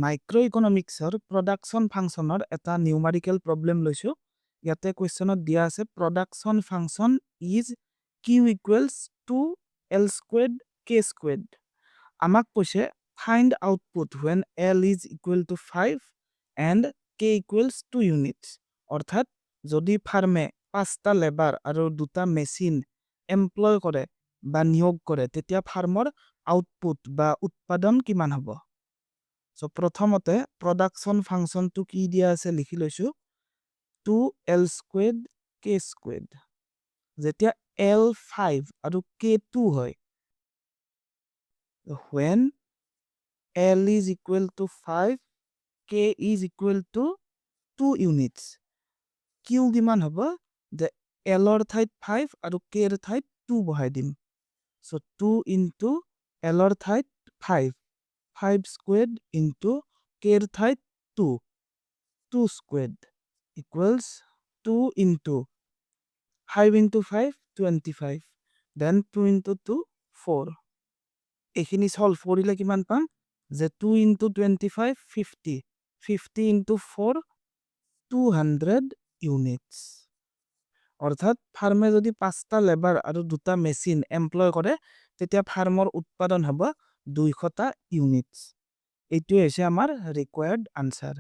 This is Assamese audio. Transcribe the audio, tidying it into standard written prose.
মাইক্ৰইকনমিক্সৰ প্ৰডাকশ্যন ফাংচনৰ এটা নিউমাৰিকেল প্ৰব্লেম লৈছোঁ ইয়াতে কুৱেশ্যনত দিয়া আছে production function is Q equals to L squared K squared আমাক কৈছে find output when L is equal to 5 and K equals 2 units অৰ্থাৎ যদি ফাৰ্মে 5টা লেবাৰ আৰু 2টা মেচিন এমপ্লয় কৰে বা নিয়োগ কৰে তেতিয়া ফাৰ্মৰ আউটপুট বা উৎপাদন কিমান হ'ব So, প্ৰথমতে production function to কি দিয়া আছে লিখি লৈছো 2L squared K squared যেতিয়া L5 আৰু K2 হয় when L is equal to 5 K is equal to 2 units Q কিমান হ'ব যে L ৰ ঠাইত 5 আৰু K ৰ ঠাইত 2 বহাই দিম so 2 into L ৰ ঠাইত 5 5 squared into K ঠাইত 2 2 squared equals 2 into 5 into 5 25 then 2 into 2 4 এইখিনি সলভ কৰিলে কিমান পাম যে 2 into 25 50 50 into 4 200 units অৰ্থাৎ ফাৰ্মে যদি 5টা লেবাৰ আৰু 2টা মেচিন এমপ্লয় কৰে তেতিয়া ফাৰ্মৰ উৎপাদন হ'ব 200টা ইউনিটস এইটোৱে হৈছে আমাৰ ৰিকোয়াৰ্ড আনসাৰ